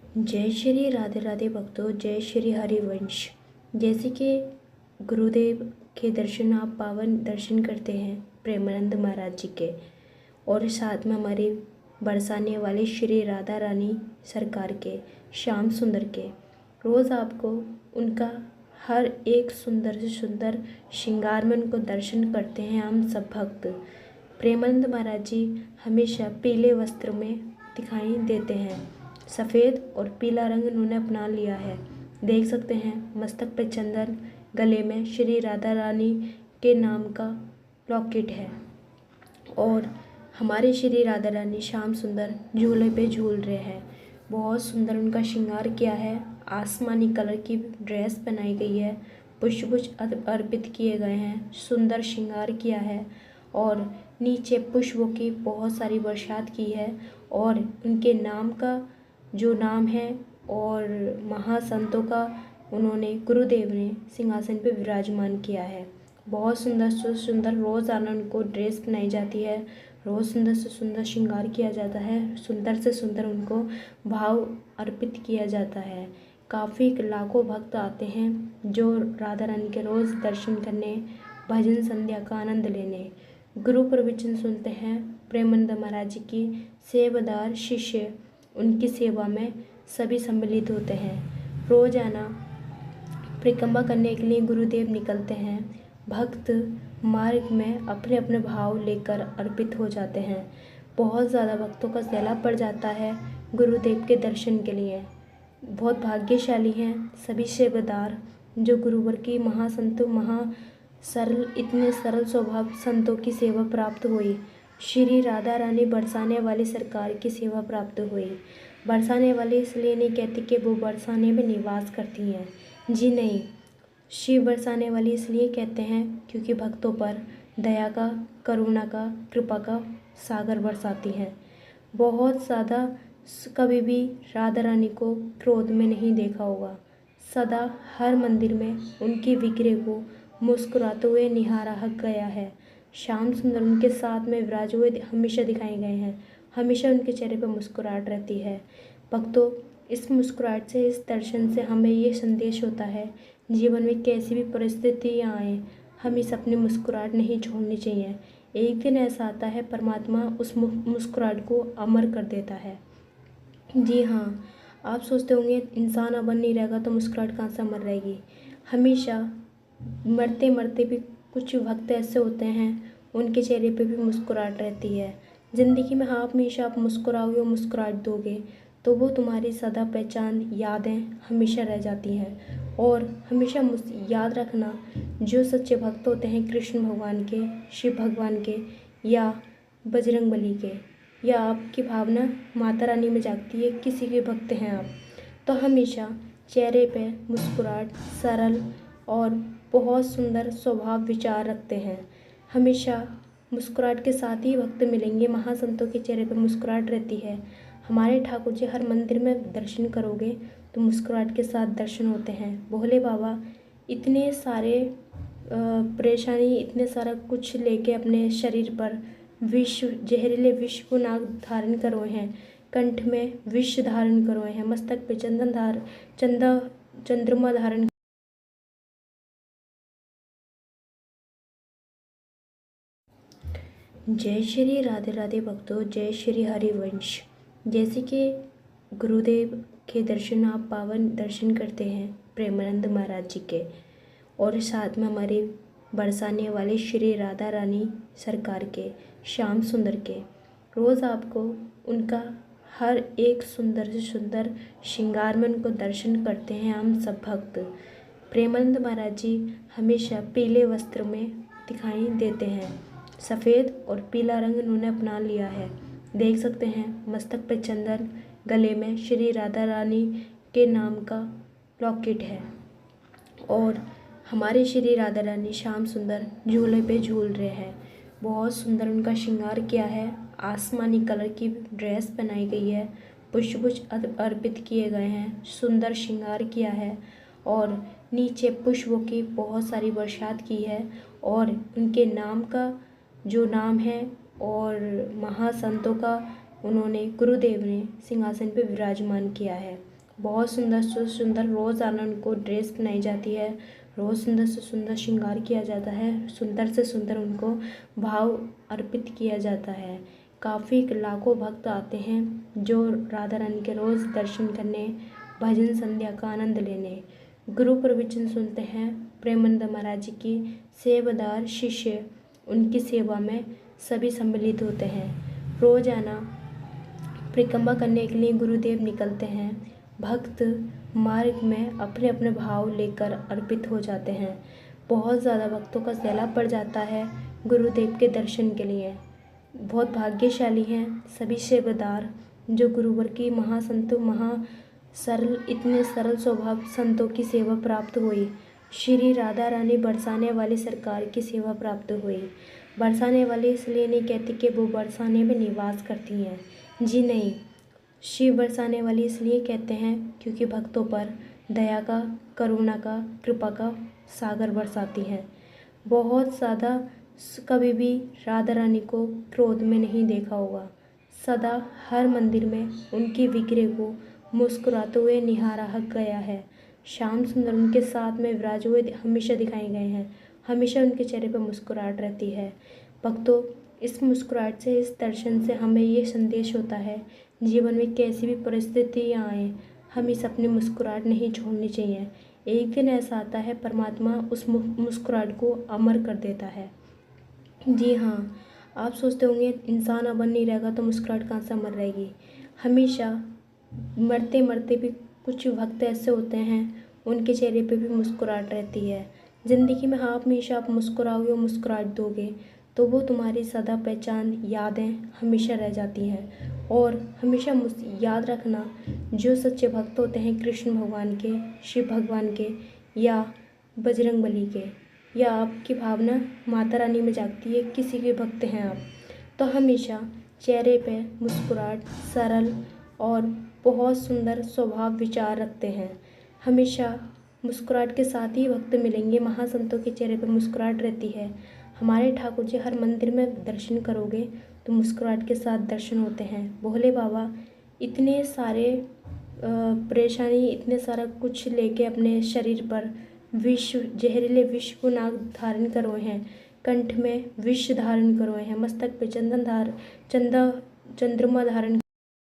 जय श्री राधे राधे भक्तों, जय श्री हरिवंश। जैसे कि गुरुदेव के दर्शन आप पावन दर्शन करते हैं प्रेमानंद महाराज जी के, और साथ में हमारे बरसाने वाले श्री राधा रानी सरकार के, श्याम सुंदर के। रोज़ आपको उनका हर एक सुंदर से सुंदर श्रृंगार में उनको दर्शन करते हैं हम सब भक्त। प्रेमानंद महाराज जी हमेशा पीले वस्त्र में दिखाई देते हैं। सफ़ेद और पीला रंग उन्होंने अपना लिया है। देख सकते हैं मस्तक पे चंदन, गले में श्री राधा रानी के नाम का लॉकेट है, और हमारे श्री राधा रानी श्याम सुंदर झूले पे झूल रहे हैं। बहुत सुंदर उनका श्रृंगार किया है। आसमानी कलर की ड्रेस पहनाई गई है, पुष्प अर्पित किए गए हैं, सुंदर श्रृंगार किया है, और नीचे पुष्पों की बहुत सारी बरसात की है। और उनके नाम का जो नाम है और महासंतों का उन्होंने गुरुदेव ने सिंहासन पे विराजमान किया है। बहुत सुंदर से सुंदर रोज़ाना उनको ड्रेस पहनाई जाती है, रोज़ सुंदर से सुंदर श्रृंगार किया जाता है, सुंदर से सुंदर उनको भाव अर्पित किया जाता है। काफ़ी लाखों भक्त आते हैं जो राधा रानी के रोज़ दर्शन करने, भजन संध्या का आनंद लेने, गुरु प्रवचन सुनते हैं। प्रेमानंद महाराज जी की सेवादार शिष्य उनकी सेवा में सभी सम्मिलित होते हैं। रोजाना परिक्रमा करने के लिए गुरुदेव निकलते हैं। भक्त मार्ग में अपने अपने भाव लेकर अर्पित हो जाते हैं। बहुत ज़्यादा भक्तों का सैलाब पड़ जाता है गुरुदेव के दर्शन के लिए। बहुत भाग्यशाली हैं सभी सेवादार जो गुरुवर की इतने सरल स्वभाव संतों की सेवा प्राप्त हुई। श्री राधा रानी बरसाने वाली सरकार की सेवा प्राप्त हुई। बरसाने वाली इसलिए नहीं कहती कि वो बरसाने में निवास करती हैं, जी नहीं, शिव बरसाने वाली इसलिए कहते हैं क्योंकि भक्तों पर दया का, करुणा का, कृपा का सागर बरसाती हैं। बहुत ज़्यादा कभी भी राधा रानी को क्रोध में नहीं देखा होगा। सदा हर मंदिर में उनकी विग्रह को मुस्कुराते हुए निहारा गया है। श्याम सुंदर उनके साथ में विराज हुए हमेशा दिखाए गए हैं। हमेशा उनके चेहरे पर मुस्कुराहट रहती है। भक्तों, इस मुस्कुराहट से, इस दर्शन से हमें ये संदेश होता है, जीवन में कैसी भी परिस्थितियाँ आए, हमें अपनी मुस्कुराहट नहीं छोड़नी चाहिए। एक दिन ऐसा आता है परमात्मा उस मुस्कुराहट को अमर कर देता है। जी हाँ, आप सोचते होंगे इंसान अमर नहीं रहेगा तो मुस्कुराहट कहाँ से अमर रहेगी। हमेशा मरते मरते भी कुछ भक्त ऐसे होते हैं उनके चेहरे पे भी मुस्कुराहट रहती है। ज़िंदगी में हाँ, हमेशा आप मुस्कुराओगे और मुस्कुराहट दोगे तो वो तुम्हारी सदा पहचान, यादें हमेशा रह जाती हैं। और हमेशा याद रखना, जो सच्चे भक्त होते हैं कृष्ण भगवान के, शिव भगवान के, या बजरंगबली के, या आपकी भावना माता रानी में जागती है, किसी के भक्त हैं आप, तो हमेशा चेहरे पे मुस्कुराहट, सरल और बहुत सुंदर स्वभाव विचार रखते हैं। हमेशा मुस्कुराहट के साथ ही भक्त मिलेंगे। महासंतों के चेहरे पर मुस्कुराहट रहती है। हमारे ठाकुर जी हर मंदिर में दर्शन करोगे तो मुस्कुराहट के साथ दर्शन होते हैं। भोले बाबा इतने सारे परेशानी, इतने सारा कुछ लेके अपने शरीर पर जहरीले विष को नाग धारण करोए हैं, कंठ में विष धारण करोए हैं, मस्तक पे चंद्रमा धारण। जय श्री राधे राधे भक्तों, जय श्री हरिवंश। जैसे कि गुरुदेव के दर्शन आप पावन दर्शन करते हैं प्रेमानंद महाराज जी के, और साथ में हमारे बरसाने वाले श्री राधा रानी सरकार के, श्याम सुंदर के। रोज़ आपको उनका हर एक सुंदर से सुंदर श्रृंगार में उनको दर्शन करते हैं हम सब भक्त। प्रेमानंद महाराज जी हमेशा पीले वस्त्र में दिखाई देते हैं। सफ़ेद और पीला रंग उन्होंने अपना लिया है। देख सकते हैं मस्तक पे चंदन, गले में श्री राधा रानी के नाम का लॉकेट है, और हमारे श्री राधा रानी श्याम सुंदर झूले पे झूल रहे हैं। बहुत सुंदर उनका श्रृंगार किया है। आसमानी कलर की ड्रेस पहनाई गई है, पुष्प अर्पित किए गए हैं, सुंदर श्रृंगार किया है, और नीचे पुष्पों की बहुत सारी बरसात की है। और उनके नाम का जो नाम है और महासंतों का उन्होंने गुरुदेव ने सिंहासन पे विराजमान किया है। बहुत सुंदर से सुंदर रोज़ाना उनको ड्रेस पहनाई जाती है, रोज़ सुंदर से सुंदर श्रृंगार किया जाता है, सुंदर से सुंदर उनको भाव अर्पित किया जाता है। काफ़ी लाखों भक्त आते हैं जो राधा रानी के रोज़ दर्शन करने, भजन संध्या का आनंद लेने, गुरु प्रवचन सुनते हैं। प्रेमानंद महाराज जी की सेवादार शिष्य उनकी सेवा में सभी सम्मिलित होते हैं। रोजाना परिक्रमा करने के लिए गुरुदेव निकलते हैं। भक्त मार्ग में अपने अपने भाव लेकर अर्पित हो जाते हैं। बहुत ज़्यादा भक्तों का सैलाब पड़ जाता है गुरुदेव के दर्शन के लिए। बहुत भाग्यशाली हैं सभी सेवादार जो गुरुवर की महासंतों इतने सरल स्वभाव संतों की सेवा प्राप्त हुई। श्री राधा रानी बरसाने वाली सरकार की सेवा प्राप्त हुई। बरसाने वाली इसलिए नहीं कहती कि वो बरसाने में निवास करती हैं, जी नहीं, शिव बरसाने वाली इसलिए कहते हैं क्योंकि भक्तों पर दया का, करुणा का, कृपा का सागर बरसाती हैं। बहुत ज़्यादा कभी भी राधा रानी को क्रोध में नहीं देखा होगा। सदा हर मंदिर में उनकी विग्रह को मुस्कुराते हुए निहारा गया है। श्याम सुंदर उनके साथ में विराज हुए हमेशा दिखाए गए हैं। हमेशा उनके चेहरे पर मुस्कुराहट रहती है। भक्तों, इस मुस्कुराहट से, इस दर्शन से हमें ये संदेश होता है, जीवन में कैसी भी परिस्थितियाँ आए, हमें इस अपनी मुस्कुराहट नहीं छोड़नी चाहिए। एक दिन ऐसा आता है परमात्मा उस मुस्कुराहट को अमर कर देता है। जी हाँ, आप सोचते होंगे इंसान अमर नहीं रहेगा तो मुस्कुराहट कहाँ से अमर रहेगी। हमेशा मरते मरते भी कुछ भक्त ऐसे होते हैं उनके चेहरे पे भी मुस्कुराहट रहती है। ज़िंदगी में हाँ, हमेशा आप मुस्कुराओगे और मुस्कुराहट दोगे तो वो तुम्हारी सदा पहचान, यादें हमेशा रह जाती हैं। और हमेशा याद रखना, जो सच्चे भक्त होते हैं कृष्ण भगवान के, शिव भगवान के या बजरंगबली के, या आपकी भावना माता रानी में जागती है, किसी के भक्त हैं आप, तो हमेशा चेहरे पे मुस्कुराहट, सरल और बहुत सुंदर स्वभाव विचार रखते हैं। हमेशा मुस्कुराहट के साथ ही भक्त मिलेंगे। महासंतों के चेहरे पर मुस्कुराहट रहती है। हमारे ठाकुर जी हर मंदिर में दर्शन करोगे तो मुस्कुराहट के साथ दर्शन होते हैं। भोले बाबा इतने सारे परेशानी, इतने सारा कुछ लेके अपने शरीर पर जहरीले विष को नाग धारण करोए हैं, कंठ में विष धारण करोए हैं, मस्तक पे चंद्रमा धारण